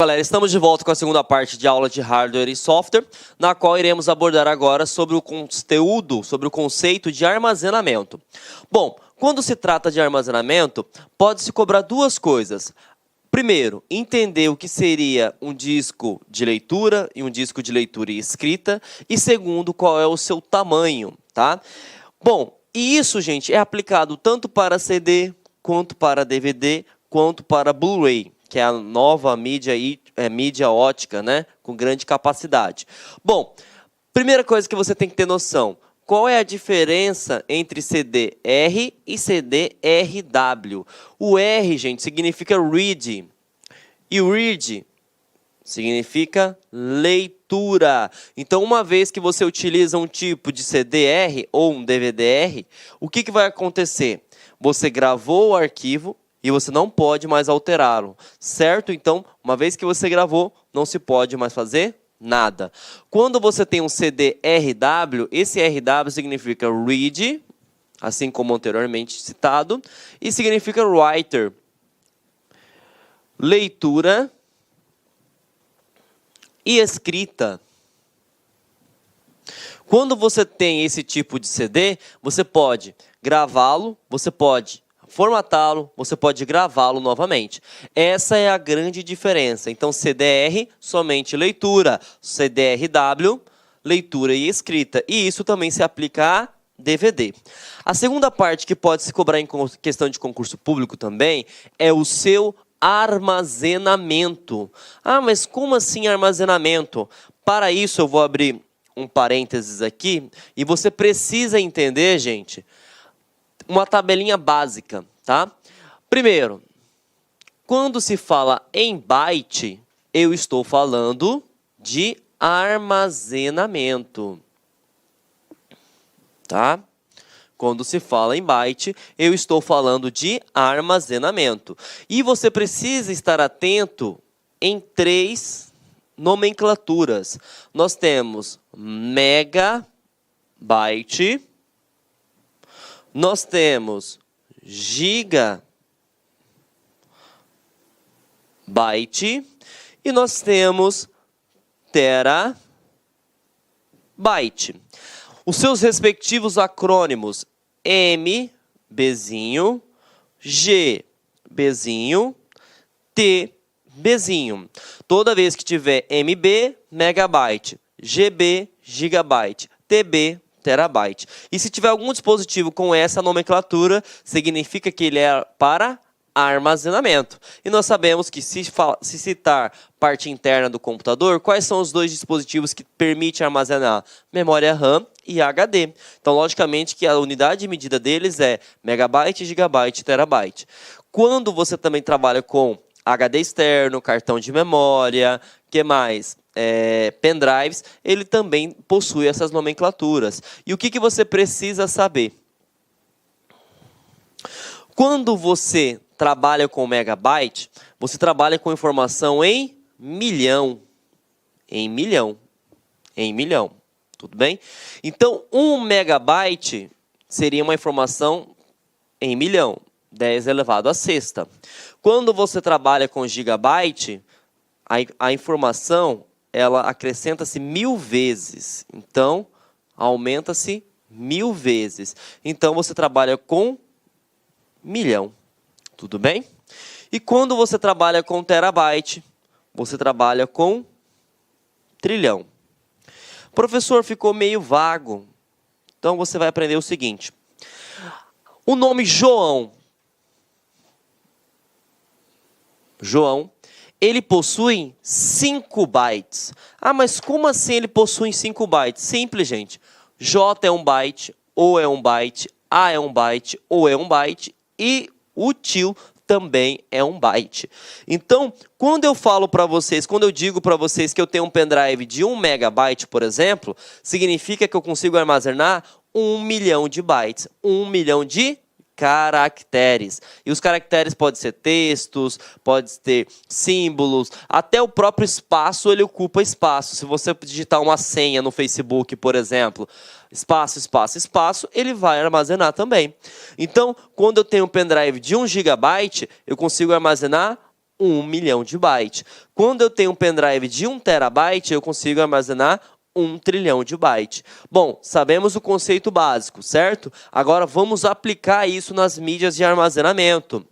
Galera, estamos de volta com a segunda parte de aula de hardware e software, na qual iremos abordar agora sobre o conteúdo, sobre o conceito de armazenamento. Bom, quando se trata de armazenamento, pode-se cobrar duas coisas. Primeiro, entender o que seria um disco de leitura e um disco de leitura e escrita. E segundo, qual é o seu tamanho, tá? Bom, e isso, gente, é aplicado tanto para CD, quanto para DVD, quanto para Blu-ray, que é a nova mídia, mídia ótica, né, com grande capacidade. Bom, primeira coisa que você tem que ter noção, qual é a diferença entre CD-R e CD-RW? O R, gente, significa read, e o read significa leitura. Então, uma vez que você utiliza um tipo de CD-R ou um DVD-R, o que vai acontecer? Você gravou o arquivo, e você não pode mais alterá-lo, certo? Então, uma vez que você gravou, não se pode mais fazer nada. Quando você tem um CD-RW, esse RW significa read, assim como anteriormente citado, e significa writer, leitura e escrita. Quando você tem esse tipo de CD, você pode gravá-lo, você pode formatá-lo, você pode gravá-lo novamente. Essa é a grande diferença. Então, CDR, somente leitura. CDRW, leitura e escrita. E isso também se aplica a DVD. A segunda parte que pode se cobrar em questão de concurso público também é o seu armazenamento. Ah, mas como assim armazenamento? Para isso, eu vou abrir um parênteses aqui e você precisa entender, gente, uma tabelinha básica, tá? Primeiro, quando se fala em byte, eu estou falando de armazenamento, tá? Quando se fala em byte, eu estou falando de armazenamento. E você precisa estar atento em três nomenclaturas. Nós temos megabyte, nós temos gigabyte e nós temos terabyte. Os seus respectivos acrônimos M, Bzinho, G, Bzinho, T, Bzinho. Toda vez que tiver MB, megabyte, GB, gigabyte, TB, terabyte. E se tiver algum dispositivo com essa nomenclatura, significa que ele é para armazenamento. E nós sabemos que se citar parte interna do computador, quais são os dois dispositivos que permitem armazenar? Memória RAM e HD. Então, logicamente, que a unidade de medida deles é megabyte, gigabyte, terabyte. Quando você também trabalha com HD externo, cartão de memória, que mais? Pendrives, ele também possui essas nomenclaturas. E o que você precisa saber? Quando você trabalha com megabyte, você trabalha com informação em milhão. Em milhão. Em milhão. Tudo bem? Então, 1 megabyte seria uma informação em milhão. 10 elevado à sexta. Quando você trabalha com gigabyte, a informação ela acrescenta-se 1000 vezes. Então, aumenta-se 1000 vezes. Então, você trabalha com milhão. Tudo bem? E quando você trabalha com terabyte, você trabalha com trilhão. Professor, ficou meio vago. Então, você vai aprender o seguinte. O nome João. João. Ele possui 5 bytes. Ah, mas como assim ele possui 5 bytes? Simples, gente. J é um byte, O é um byte, A é um byte, O é um byte e o tio também é um byte. Então, quando eu falo para vocês, quando eu digo para vocês que eu tenho um pendrive de 1 megabyte, por exemplo, significa que eu consigo armazenar 1 milhão de bytes, 1 milhão de caracteres. E os caracteres podem ser textos, pode ter símbolos, até o próprio espaço ele ocupa espaço. Se você digitar uma senha no Facebook, por exemplo, espaço, espaço, espaço, ele vai armazenar também. Então, quando eu tenho um pendrive de 1 GB, eu consigo armazenar 1 milhão de bytes. Quando eu tenho um pendrive de 1 terabyte, eu consigo armazenar 1 trilhão de bytes. Bom, sabemos o conceito básico, certo? Agora vamos aplicar isso nas mídias de armazenamento.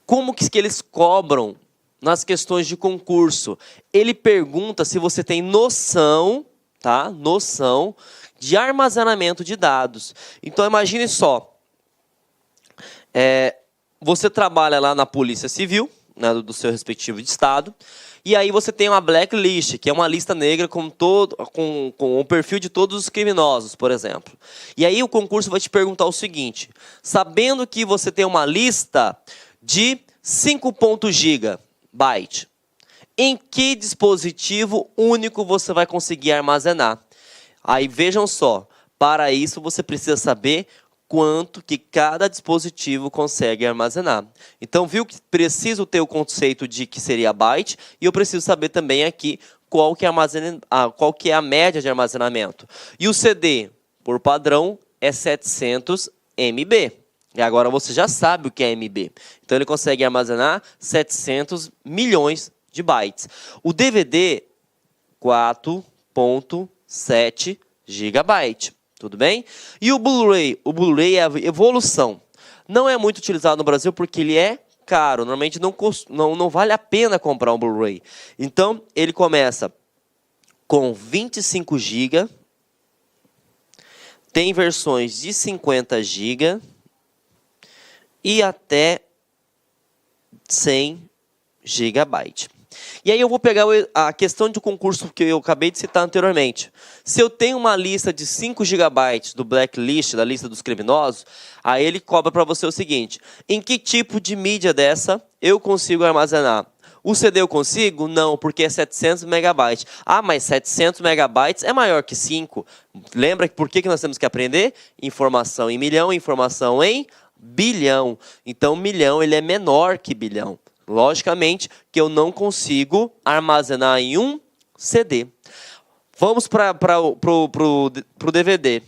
Como que eles cobram nas questões de concurso? Ele pergunta se você tem noção, tá? Noção de armazenamento de dados. Então imagine só, você trabalha lá na Polícia Civil, né, do seu respectivo estado, e aí você tem uma blacklist, que é uma lista negra com o perfil de todos os criminosos, por exemplo. E aí o concurso vai te perguntar o seguinte: sabendo que você tem uma lista de 5 GB, em que dispositivo único você vai conseguir armazenar? Aí vejam só, para isso você precisa saber quanto que cada dispositivo consegue armazenar. Então, viu que preciso ter o conceito de que seria byte, e eu preciso saber também aqui qual que é a média de armazenamento. E o CD, por padrão, é 700 MB. E agora você já sabe o que é MB. Então, ele consegue armazenar 700 milhões de bytes. O DVD, 4,7 GB. Tudo bem? E o Blu-ray? O Blu-ray é a evolução. Não é muito utilizado no Brasil porque ele é caro. Normalmente não vale a pena comprar um Blu-ray. Então, ele começa com 25 GB. Tem versões de 50 GB. E até 100 GB. E aí eu vou pegar a questão de concurso que eu acabei de citar anteriormente. Se eu tenho uma lista de 5 GB do blacklist, da lista dos criminosos, aí ele cobra para você o seguinte: em que tipo de mídia dessa eu consigo armazenar? O CD eu consigo? Não, porque é 700 megabytes. Ah, mas 700 megabytes é maior que 5. Lembra por que nós temos que aprender? Informação em milhão, informação em bilhão. Então, milhão ele é menor que bilhão. Logicamente que eu não consigo armazenar em um CD. Vamos para o DVD.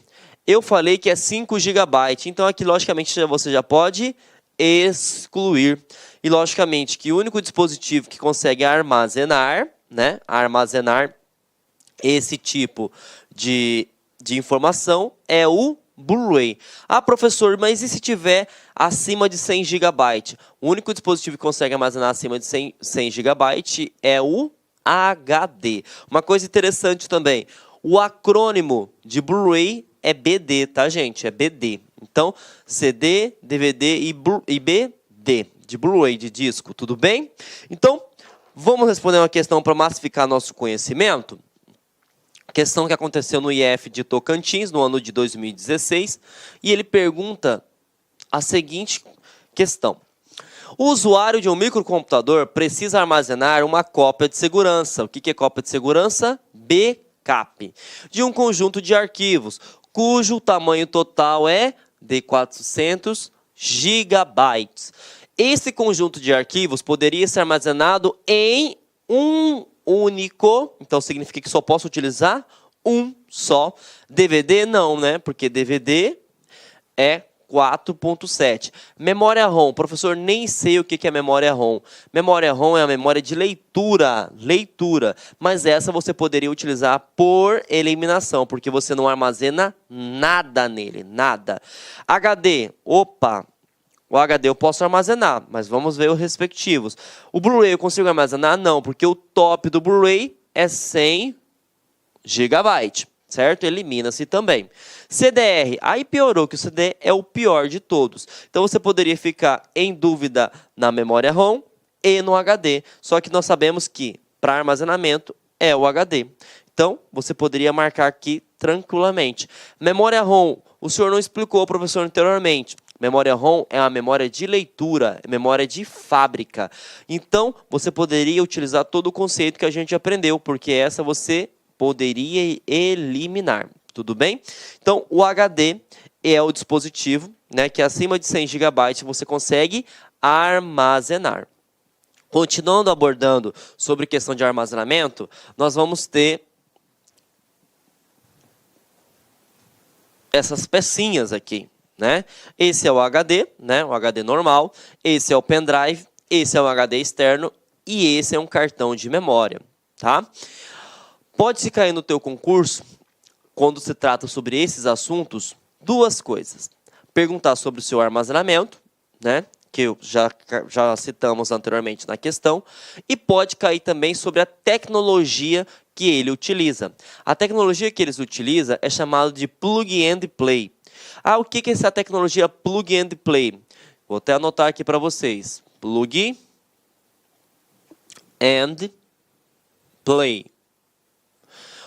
Eu falei que é 5 GB. Então, aqui, logicamente, você já pode excluir. E, logicamente, que o único dispositivo que consegue armazenar, né, armazenar esse tipo de informação é o Blu-ray. Ah, professor, mas e se tiver acima de 100 GB? O único dispositivo que consegue armazenar acima de 100 GB é o HD. Uma coisa interessante também, o acrônimo de Blu-ray é BD, tá, gente? É BD. Então, CD, DVD e BD, de Blu-ray, de disco, tudo bem? Então, vamos responder uma questão para massificar nosso conhecimento? Questão que aconteceu no IF de Tocantins, no ano de 2016, e ele pergunta a seguinte questão: o usuário de um microcomputador precisa armazenar uma cópia de segurança. O que é cópia de segurança? Backup. De um conjunto de arquivos, cujo tamanho total é de 400 GB. Esse conjunto de arquivos poderia ser armazenado em um único, então significa que só posso utilizar um só. DVD não, né? Porque DVD é 4.7. Memória ROM. Professor, nem sei o que é memória ROM. Memória ROM é a memória de leitura. Mas essa você poderia utilizar por eliminação, porque você não armazena nada nele, nada. HD, opa. O HD eu posso armazenar, mas vamos ver os respectivos. O Blu-ray eu consigo armazenar? Não, porque o top do Blu-ray é 100 GB, certo? Elimina-se também. CDR, aí piorou, que o CD é o pior de todos. Então você poderia ficar em dúvida na memória ROM e no HD. Só que nós sabemos que para armazenamento é o HD. Então você poderia marcar aqui tranquilamente. Memória ROM, o senhor não explicou, professor, anteriormente. Memória ROM é uma memória de leitura, memória de fábrica. Então, você poderia utilizar todo o conceito que a gente aprendeu, porque essa você poderia eliminar. Tudo bem? Então, o HD é o dispositivo, né, que acima de 100 GB você consegue armazenar. Continuando abordando sobre questão de armazenamento, nós vamos ter essas pecinhas aqui. Né? Esse é o HD, né? O HD normal. Esse é o pendrive. esse é um HD externo e esse é um cartão de memória, tá? Pode se cair no teu concurso, quando se trata sobre esses assuntos, duas coisas. Perguntar sobre o seu armazenamento, né? Que já citamos anteriormente na questão, e pode cair também sobre a tecnologia que ele utiliza. A tecnologia que eles utilizam é chamada de Plug and Play. Ah, o que é essa tecnologia Plug and Play? Vou até anotar aqui para vocês. Plug and Play.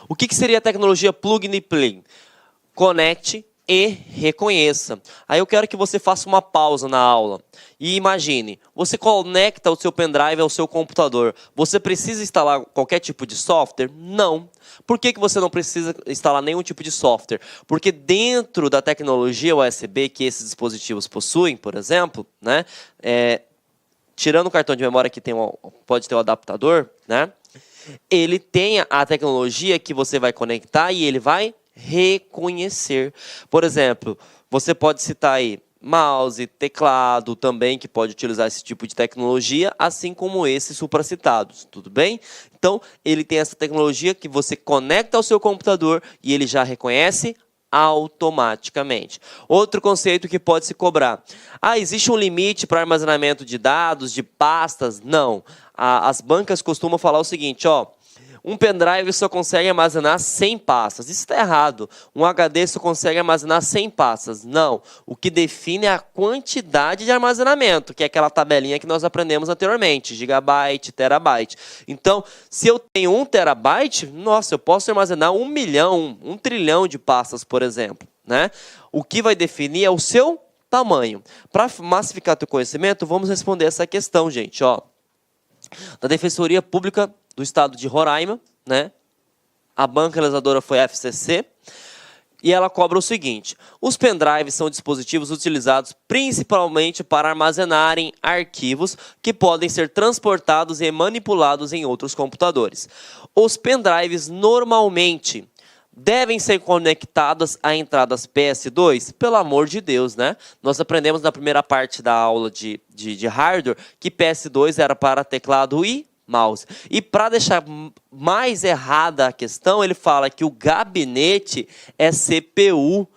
O que seria a tecnologia Plug and Play? Conecte e reconheça. Aí eu quero que você faça uma pausa na aula e imagine, você conecta o seu pendrive ao seu computador. Você precisa instalar qualquer tipo de software? Não. Por que você não precisa instalar nenhum tipo de software? Porque dentro da tecnologia USB que esses dispositivos possuem, por exemplo, né, tirando o cartão de memória que pode ter o adaptador, né, ele tem a tecnologia que você vai conectar e ele vai reconhecer. Por exemplo, você pode citar aí mouse, teclado também, que pode utilizar esse tipo de tecnologia, assim como esses supracitados, tudo bem? Então, ele tem essa tecnologia que você conecta ao seu computador e ele já reconhece automaticamente. Outro conceito que pode se cobrar. Ah, existe um limite para armazenamento de dados, de pastas? Não. As bancas costumam falar o seguinte, ó, um pendrive só consegue armazenar 100 pastas. Isso está errado. Um HD só consegue armazenar 100 pastas. Não. O que define é a quantidade de armazenamento, que é aquela tabelinha que nós aprendemos anteriormente, gigabyte, terabyte. Então, se eu tenho 1 terabyte, nossa, eu posso armazenar 1 milhão, 1 trilhão de pastas, por exemplo, né? O que vai definir é o seu tamanho. Para massificar teu conhecimento, vamos responder essa questão, gente, ó. Da Defensoria Pública do Estado de Roraima, né? A banca realizadora foi a FCC, e ela cobra o seguinte: os pendrives são dispositivos utilizados principalmente para armazenarem arquivos que podem ser transportados e manipulados em outros computadores. Os pendrives normalmente devem ser conectados a entradas PS2? Pelo amor de Deus, né? Nós aprendemos na primeira parte da aula de hardware que PS2 era para teclado e mouse. E para deixar mais errada a questão, ele fala que o gabinete é CPU.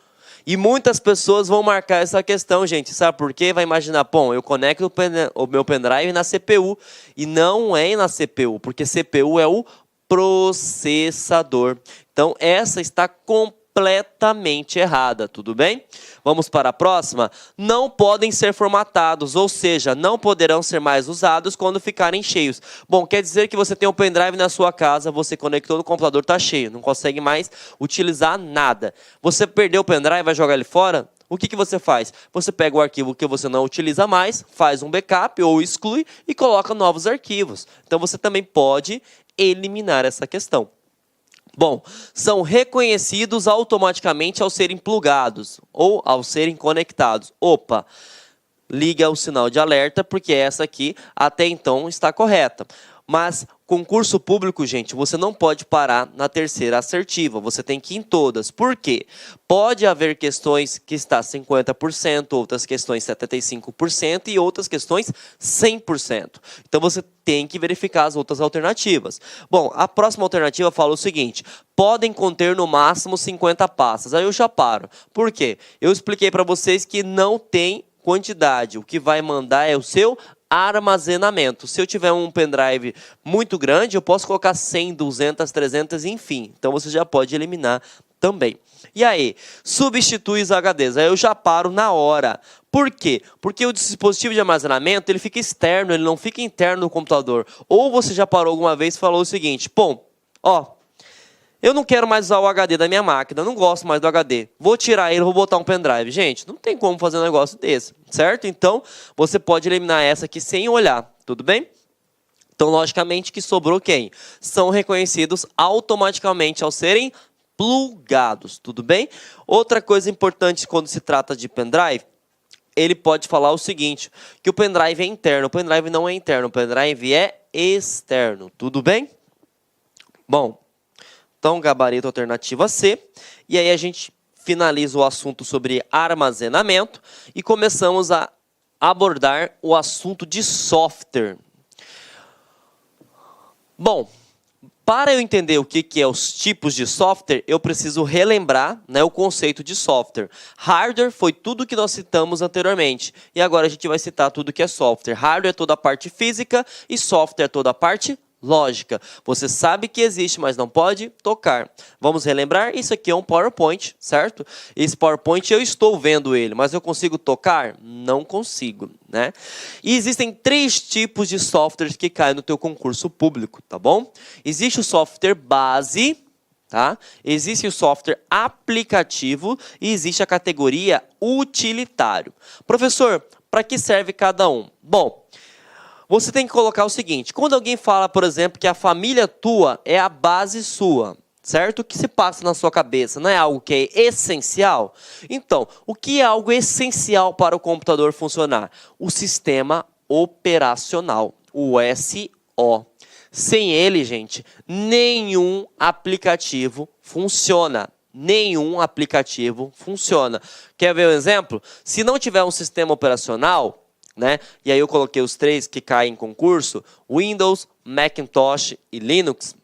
E muitas pessoas vão marcar essa questão, gente. Sabe por quê? Vai imaginar, bom, eu conecto o meu pendrive na CPU. E não é na CPU, porque CPU é o processador. Então, essa está completamente errada, tudo bem? Vamos para a próxima? Não podem ser formatados, ou seja, não poderão ser mais usados quando ficarem cheios. Bom, quer dizer que você tem um pendrive na sua casa, você conectou no computador, está cheio, não consegue mais utilizar nada. Você perdeu o pendrive, vai jogar ele fora? O que você faz? Você pega o arquivo que você não utiliza mais, faz um backup ou exclui e coloca novos arquivos. Então, você também pode eliminar essa questão. Bom, são reconhecidos automaticamente ao serem plugados ou ao serem conectados. Opa, liga o sinal de alerta, porque essa aqui até então está correta. Mas concurso público, gente, você não pode parar na terceira assertiva, você tem que ir em todas. Por quê? Pode haver questões que está 50%, outras questões 75% e outras questões 100%. Então você tem que verificar as outras alternativas. Bom, a próxima alternativa fala o seguinte: podem conter no máximo 50 pastas. Aí eu já paro. Por quê? Eu expliquei para vocês que não tem quantidade. O que vai mandar é o seu armazenamento. Se eu tiver um pendrive muito grande, eu posso colocar 100, 200, 300, enfim. Então você já pode eliminar também. E aí, substitui os HDs. Aí eu já paro na hora. Por quê? Porque o dispositivo de armazenamento ele fica externo, ele não fica interno no computador. Ou você já parou alguma vez e falou o seguinte: bom, ó, eu não quero mais usar o HD da minha máquina, não gosto mais do HD. Vou tirar ele, vou botar um pendrive. Gente, não tem como fazer um negócio desse, certo? Então, você pode eliminar essa aqui sem olhar, tudo bem? Então, logicamente que sobrou quem? São reconhecidos automaticamente ao serem plugados, tudo bem? Outra coisa importante quando se trata de pendrive, ele pode falar o seguinte, que o pendrive é interno. O pendrive não é interno, o pendrive é externo, tudo bem? Bom, então, gabarito alternativa C. E aí a gente finaliza o assunto sobre armazenamento e começamos a abordar o assunto de software. Bom, para eu entender o que é os tipos de software, eu preciso relembrar, né, o conceito de software. Hardware foi tudo que nós citamos anteriormente. E agora a gente vai citar tudo que é software. Hardware é toda a parte física e software é toda a parte lógica. Você sabe que existe, mas não pode tocar. Vamos relembrar? Isso aqui é um PowerPoint, certo? Esse PowerPoint eu estou vendo ele, mas eu consigo tocar? Não consigo, né? E existem 3 tipos de softwares que caem no teu concurso público, tá bom? Existe o software base, tá? Existe o software aplicativo e existe a categoria utilitário. Professor, para que serve cada um? Bom, você tem que colocar o seguinte, quando alguém fala, por exemplo, que a família tua é a base sua, certo? O que se passa na sua cabeça? Não é algo que é essencial? Então, o que é algo essencial para o computador funcionar? O sistema operacional, o SO. Sem ele, gente, nenhum aplicativo funciona. Nenhum aplicativo funciona. Quer ver um exemplo? Se não tiver um sistema operacional, né? E aí eu coloquei os 3 que caem em concurso, Windows, Macintosh e Linux.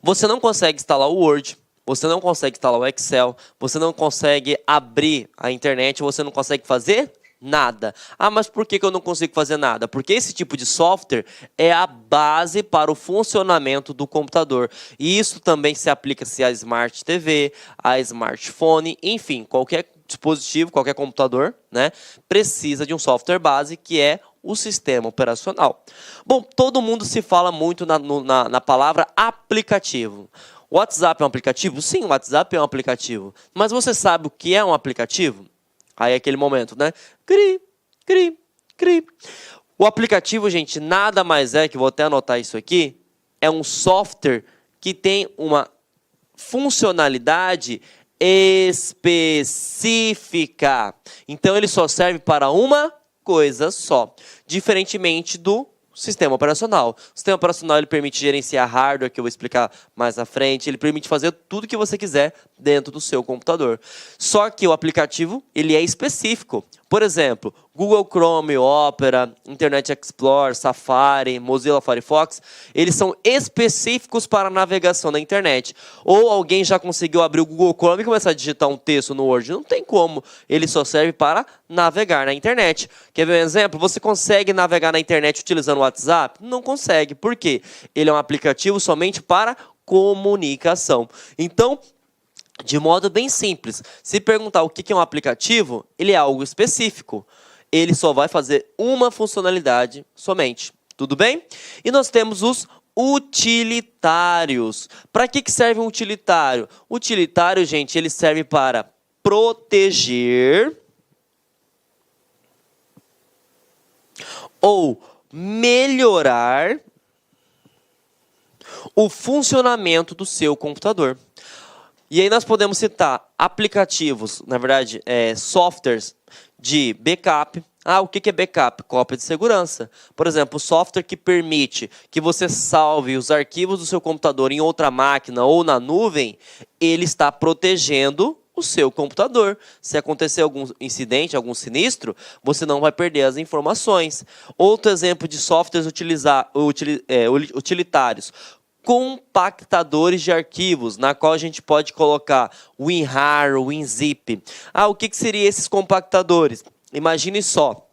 Você não consegue instalar o Word, você não consegue instalar o Excel, você não consegue abrir a internet, você não consegue fazer nada. Ah, mas por que eu não consigo fazer nada? Porque esse tipo de software é a base para o funcionamento do computador. E isso também se aplica-se a Smart TV, a smartphone, enfim, qualquer dispositivo, qualquer computador, né, precisa de um software base que é o sistema operacional. Bom, todo mundo se fala muito na palavra aplicativo. O WhatsApp é um aplicativo? Sim, o WhatsApp é um aplicativo. Mas você sabe o que é um aplicativo? Aí é aquele momento, né? Cri, cri, cri. O aplicativo, gente, nada mais é, que vou até anotar isso aqui, é um software que tem uma funcionalidade específica. Então, ele só serve para uma coisa só. Diferentemente do sistema operacional. O sistema operacional ele permite gerenciar hardware, que eu vou explicar mais à frente. Ele permite fazer tudo que você quiser dentro do seu computador. Só que o aplicativo ele é específico. Por exemplo, Google Chrome, Opera, Internet Explorer, Safari, Mozilla Firefox, eles são específicos para a navegação na internet. Ou alguém já conseguiu abrir o Google Chrome e começar a digitar um texto no Word? Não tem como. Ele só serve para navegar na internet. Quer ver um exemplo? Você consegue navegar na internet utilizando o WhatsApp? Não consegue. Por quê? Ele é um aplicativo somente para comunicação. Então, de modo bem simples, se perguntar o que é um aplicativo, ele é algo específico. Ele só vai fazer uma funcionalidade somente. Tudo bem? E nós temos os utilitários. Para que serve um utilitário? Utilitário, gente, ele serve para proteger ou melhorar o funcionamento do seu computador. E aí nós podemos citar aplicativos, na verdade, softwares de backup. Ah, o que é backup? Cópia de segurança. Por exemplo, o software que permite que você salve os arquivos do seu computador em outra máquina ou na nuvem, ele está protegendo o seu computador. Se acontecer algum incidente, algum sinistro, você não vai perder as informações. Outro exemplo de softwares utilitários. Compactadores de arquivos, na qual a gente pode colocar WinRAR, WinZip. Ah, o que seriam esses compactadores? Imagine só,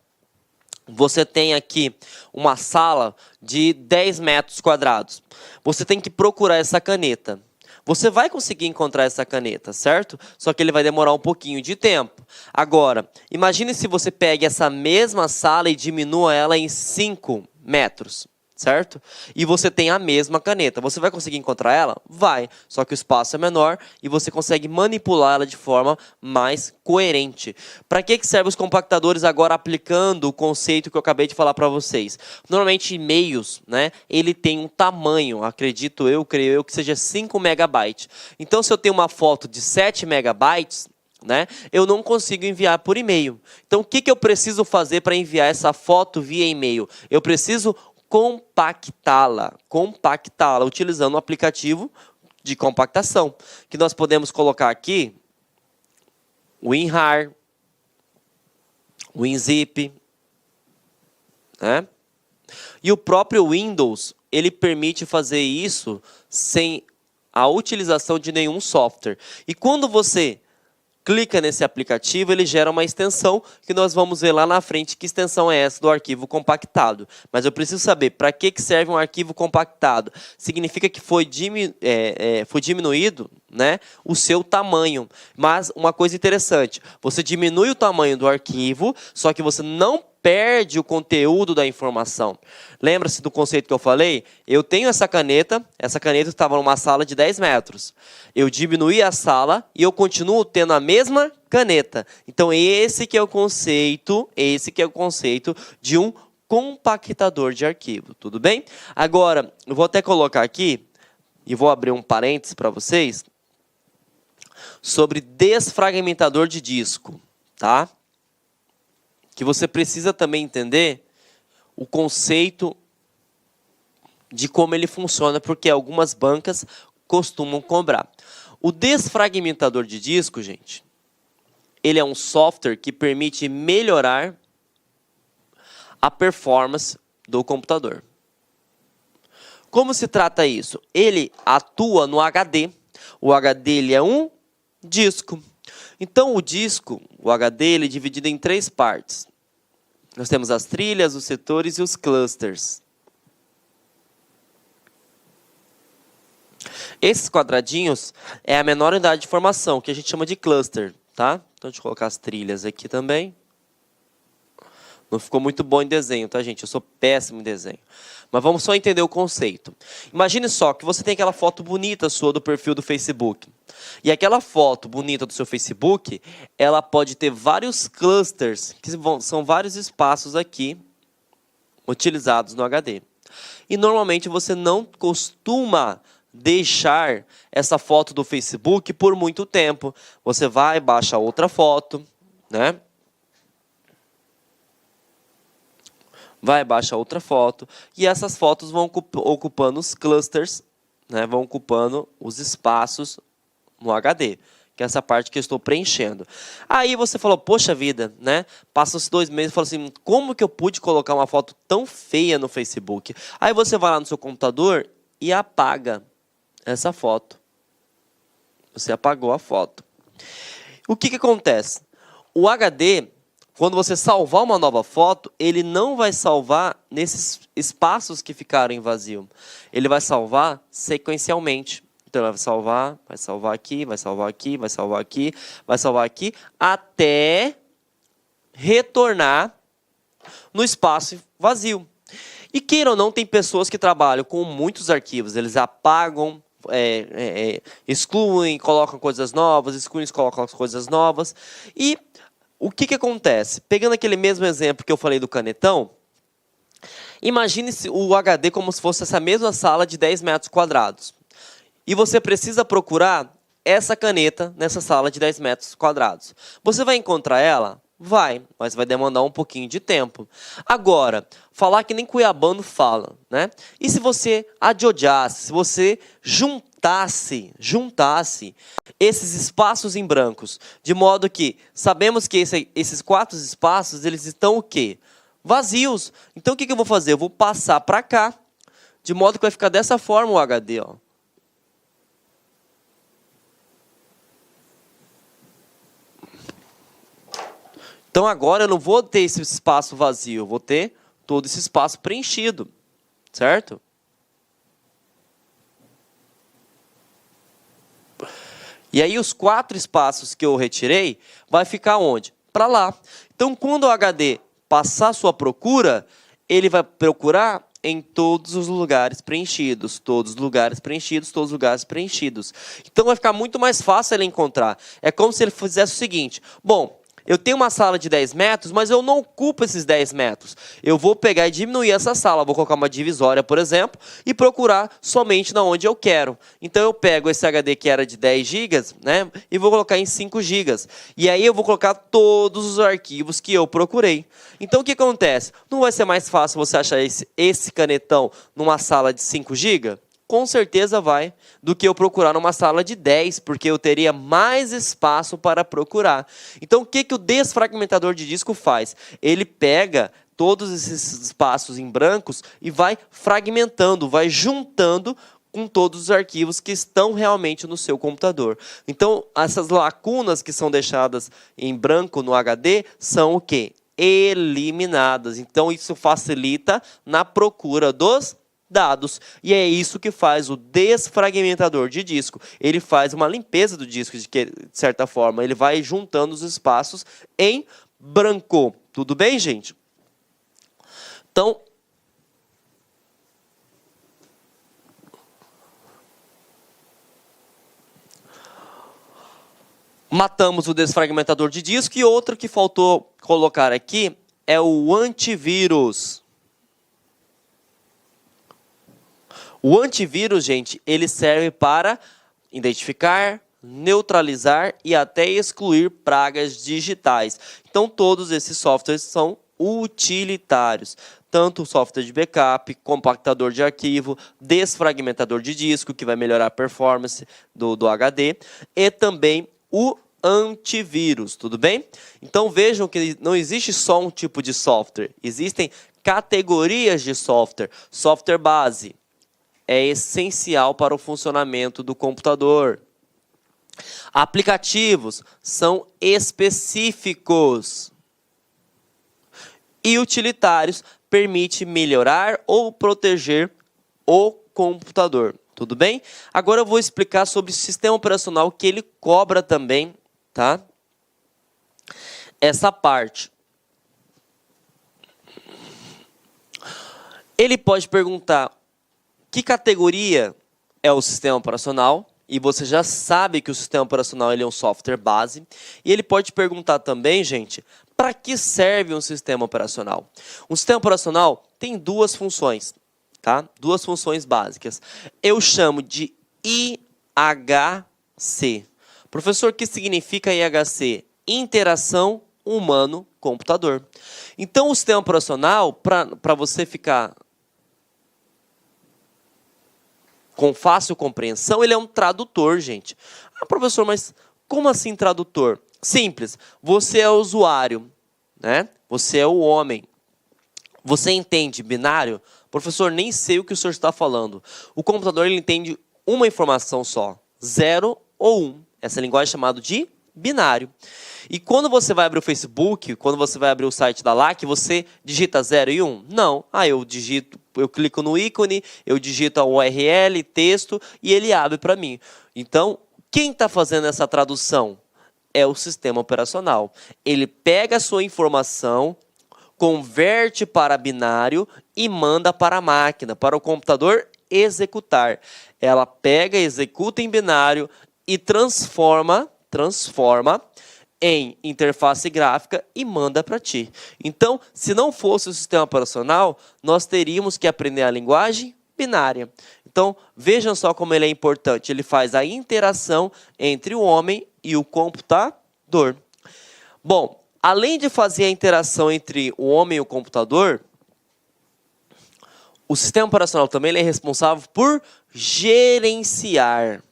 você tem aqui uma sala de 10 metros quadrados. Você tem que procurar essa caneta. Você vai conseguir encontrar essa caneta, certo? Só que ele vai demorar um pouquinho de tempo. Agora, imagine se você pega essa mesma sala e diminua ela em 5 metros. Certo? E você tem a mesma caneta. Você vai conseguir encontrar ela? Vai. Só que o espaço é menor e você consegue manipular ela de forma mais coerente. Para que servem os compactadores agora aplicando o conceito que eu acabei de falar para vocês? Normalmente e-mails, né? Ele tem um tamanho, acredito eu, creio eu, que seja 5 megabytes. Então se eu tenho uma foto de 7 megabytes, né, eu não consigo enviar por e-mail. Então o que eu preciso fazer para enviar essa foto via e-mail? Eu preciso compactá-la utilizando um aplicativo de compactação, que nós podemos colocar aqui WinRAR, WinZip, né? E o próprio Windows, ele permite fazer isso sem a utilização de nenhum software. E quando você clica nesse aplicativo, ele gera uma extensão que nós vamos ver lá na frente que extensão é essa do arquivo compactado. Mas eu preciso saber para que serve um arquivo compactado. Significa que foi diminuído, né, o seu tamanho. Mas uma coisa interessante, você diminui o tamanho do arquivo, só que você não perde o conteúdo da informação. Lembra-se do conceito que eu falei? Eu tenho essa caneta estava numa sala de 10 metros. Eu diminuí a sala e eu continuo tendo a mesma caneta. Então esse que é o conceito de um compactador de arquivo, tudo bem? Agora, eu vou até colocar aqui, e vou abrir um parênteses para vocês, sobre desfragmentador de disco, tá? Que você precisa também entender o conceito de como ele funciona, porque algumas bancas costumam cobrar. O desfragmentador de disco, gente, ele é um software que permite melhorar a performance do computador. Como se trata isso? Ele atua no HD. O HD ele é um disco. Então, o HD, ele é dividido em 3 partes. Nós temos as trilhas, os setores e os clusters. Esses quadradinhos é a menor unidade de informação, que a gente chama de cluster, tá? Então, deixa eu colocar as trilhas aqui também. Não ficou muito bom em desenho, tá, gente? Eu sou péssimo em desenho. Mas vamos só entender o conceito. Imagine só que você tem aquela foto bonita sua do perfil do Facebook. E aquela foto bonita do seu Facebook, ela pode ter vários clusters, que são vários espaços aqui, utilizados no HD. E normalmente você não costuma deixar essa foto do Facebook por muito tempo. Você vai, baixa outra foto, né? Vai, baixa outra foto, e essas fotos vão ocupando os clusters, né, vão ocupando os espaços no HD, que é essa parte que eu estou preenchendo. Aí você falou, poxa vida, né? Passam-se 2 meses e fala assim, como que eu pude colocar uma foto tão feia no Facebook? Aí você vai lá no seu computador e apaga essa foto. Você apagou a foto. O que acontece? O HD, quando você salvar uma nova foto, ele não vai salvar nesses espaços que ficaram vazio. Ele vai salvar sequencialmente. Então, ele vai salvar aqui, vai salvar aqui, vai salvar aqui, vai salvar aqui, até retornar no espaço vazio. E queira ou não, tem pessoas que trabalham com muitos arquivos. Eles apagam, excluem, colocam coisas novas, excluem, colocam coisas novas. E o que acontece? Pegando aquele mesmo exemplo que eu falei do canetão, imagine o HD como se fosse essa mesma sala de 10 metros quadrados. E você precisa procurar essa caneta nessa sala de 10 metros quadrados. Você vai encontrar ela? Vai, mas vai demandar um pouquinho de tempo. Agora, falar que nem cuiabano fala, né? E se você adiodasse, se você juntasse esses espaços em brancos, de modo que sabemos que esses 4 espaços, eles estão o quê? Vazios. Então, o que eu vou fazer? Eu vou passar para cá, de modo que vai ficar dessa forma o HD, ó. Então, agora eu não vou ter esse espaço vazio, eu vou ter todo esse espaço preenchido, certo? E aí, os 4 espaços que eu retirei, vai ficar onde? Para lá. Então, quando o HD passar a sua procura, ele vai procurar em todos os lugares preenchidos, todos os lugares preenchidos, todos os lugares preenchidos. Então, vai ficar muito mais fácil ele encontrar. É como se ele fizesse o seguinte, bom, eu tenho uma sala de 10 metros, mas eu não ocupo esses 10 metros. Eu vou pegar e diminuir essa sala. Vou colocar uma divisória, por exemplo, e procurar somente na onde eu quero. Então, eu pego esse HD que era de 10 GB, né, e vou colocar em 5 GB. E aí, eu vou colocar todos os arquivos que eu procurei. Então, o que acontece? Não vai ser mais fácil você achar esse canetão numa sala de 5 GB? Com certeza vai, do que eu procurar numa sala de 10, porque eu teria mais espaço para procurar. Então, o que o desfragmentador de disco faz? Ele pega todos esses espaços em brancos e vai fragmentando, vai juntando com todos os arquivos que estão realmente no seu computador. Então, essas lacunas que são deixadas em branco no HD são o quê? Eliminadas. Então, isso facilita na procura dos dados. E é isso que faz o desfragmentador de disco. Ele faz uma limpeza do disco, de certa forma. Ele vai juntando os espaços em branco. Tudo bem, gente? Então, matamos o desfragmentador de disco. E outro que faltou colocar aqui é o antivírus. O antivírus, gente, ele serve para identificar, neutralizar e até excluir pragas digitais. Então, todos esses softwares são utilitários. Tanto o software de backup, compactador de arquivo, desfragmentador de disco, que vai melhorar a performance do HD, e também o antivírus, tudo bem? Então, vejam que não existe só um tipo de software. Existem categorias de software. Software base é essencial para o funcionamento do computador. Aplicativos são específicos. E utilitários permite melhorar ou proteger o computador. Tudo bem? Agora eu vou explicar sobre o sistema operacional que ele cobra também, tá? Essa parte. Ele pode perguntar que categoria é o sistema operacional, e você já sabe que o sistema operacional ele é um software base. E ele pode perguntar também, gente, para que serve um sistema operacional? Um sistema operacional tem duas funções, tá? Duas funções básicas. Eu chamo de IHC. Professor, o que significa IHC? Interação humano-computador. Então, o sistema operacional, para você ficar com fácil compreensão, ele é um tradutor, gente. Ah, professor, mas como assim tradutor? Simples. Você é o usuário, né? Você é o homem. Você entende binário? Professor, nem sei o que o senhor está falando. O computador ele entende uma informação só, 0 ou 1. Essa linguagem é chamada de binário. E quando você vai abrir o Facebook, quando você vai abrir o site da LAC, você digita 0 e 1? Não. Ah, eu clico no ícone, eu digito a URL, texto, e ele abre para mim. Então, quem está fazendo essa tradução? É o sistema operacional. Ele pega a sua informação, converte para binário e manda para a máquina, para o computador executar. Ela pega, executa em binário e transforma em interface gráfica e manda para ti. Então, se não fosse o sistema operacional, nós teríamos que aprender a linguagem binária. Então, vejam só como ele é importante. Ele faz a interação entre o homem e o computador. Bom, além de fazer a interação entre o homem e o computador, o sistema operacional também ele é responsável por gerenciar.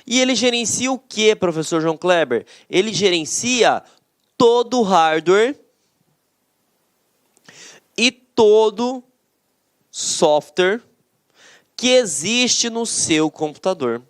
E ele gerencia o que, professor João Kleber? Ele gerencia todo o hardware e todo software que existe no seu computador.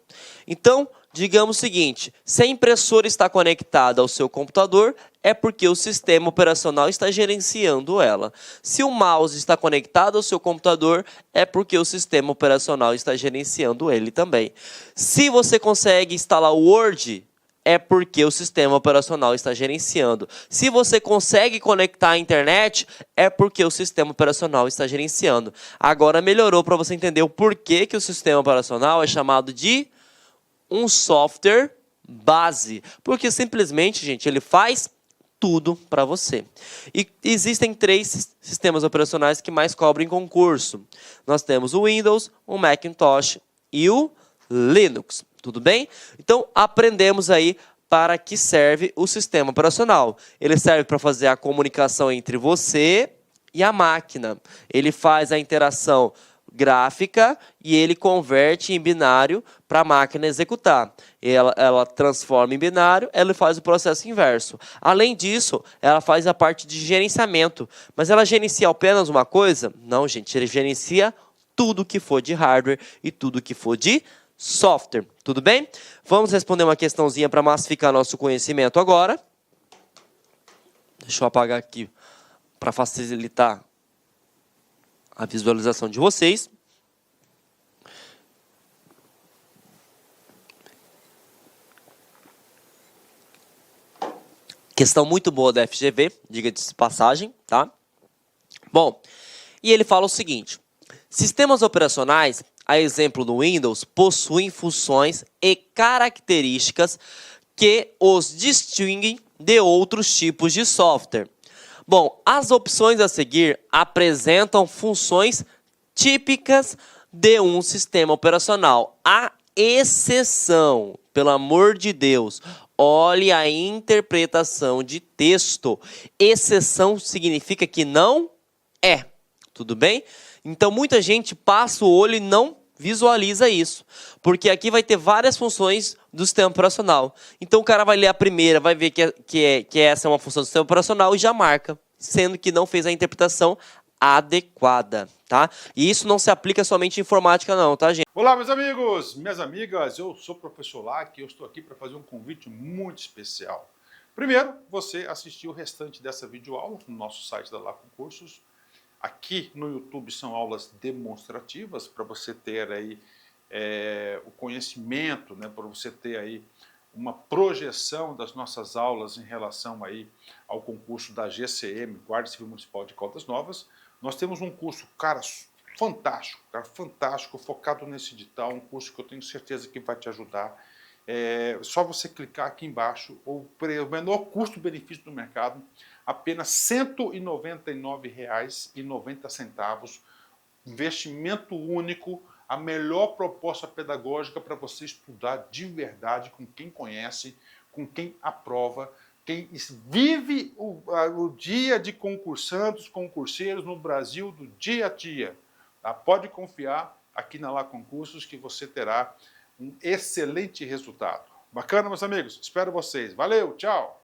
Então, digamos o seguinte, se a impressora está conectada ao seu computador, é porque o sistema operacional está gerenciando ela. Se o mouse está conectado ao seu computador, é porque o sistema operacional está gerenciando ele também. Se você consegue instalar o Word, é porque o sistema operacional está gerenciando. Se você consegue conectar à internet, é porque o sistema operacional está gerenciando. Agora melhorou para você entender o porquê que o sistema operacional é chamado de um software base. Porque simplesmente, gente, ele faz tudo para você. E existem 3 sistemas operacionais que mais cobrem concurso. Nós temos o Windows, o Macintosh e o Linux. Tudo bem? Então, aprendemos aí para que serve o sistema operacional. Ele serve para fazer a comunicação entre você e a máquina. Ele faz a interação gráfica e ele converte em binário para a máquina executar. Ela transforma em binário, ela faz o processo inverso. Além disso, ela faz a parte de gerenciamento. Mas ela gerencia apenas uma coisa? Não, gente, ele gerencia tudo que for de hardware e tudo que for de software. Tudo bem? Vamos responder uma questãozinha para massificar nosso conhecimento agora. Deixa eu apagar aqui para facilitar a visualização de vocês. Questão muito boa da FGV, diga-se de passagem, tá? Bom, e ele fala o seguinte: sistemas operacionais, a exemplo do Windows, possuem funções e características que os distinguem de outros tipos de software. Bom, as opções a seguir apresentam funções típicas de um sistema operacional. A exceção, pelo amor de Deus, olhe a interpretação de texto. Exceção significa que não é. Tudo bem? Então, muita gente passa o olho e não visualiza isso. Porque aqui vai ter várias funções do sistema operacional. Então, o cara vai ler a primeira, vai ver que essa é uma função do sistema operacional e já marca, sendo que não fez a interpretação adequada, tá? E isso não se aplica somente em informática não, tá, gente? Olá, meus amigos, minhas amigas, eu sou o professor Lac e eu estou aqui para fazer um convite muito especial. Primeiro, você assistir o restante dessa videoaula no nosso site da Lacon Cursos. Aqui no YouTube são aulas demonstrativas para você ter aí o conhecimento, né, para você ter aí uma projeção das nossas aulas em relação aí ao concurso da GCM, Guarda Civil Municipal de Caldas Novas. Nós temos um curso, cara, fantástico, focado nesse edital, um curso que eu tenho certeza que vai te ajudar. Só você clicar aqui embaixo, o menor custo-benefício do mercado, apenas R$ 199,90, investimento único, a melhor proposta pedagógica para você estudar de verdade com quem conhece, com quem aprova, quem vive o dia de concursandos, concurseiros no Brasil do dia a dia. Tá? Pode confiar aqui na Lacon Cursos que você terá um excelente resultado. Bacana, meus amigos? Espero vocês. Valeu, tchau!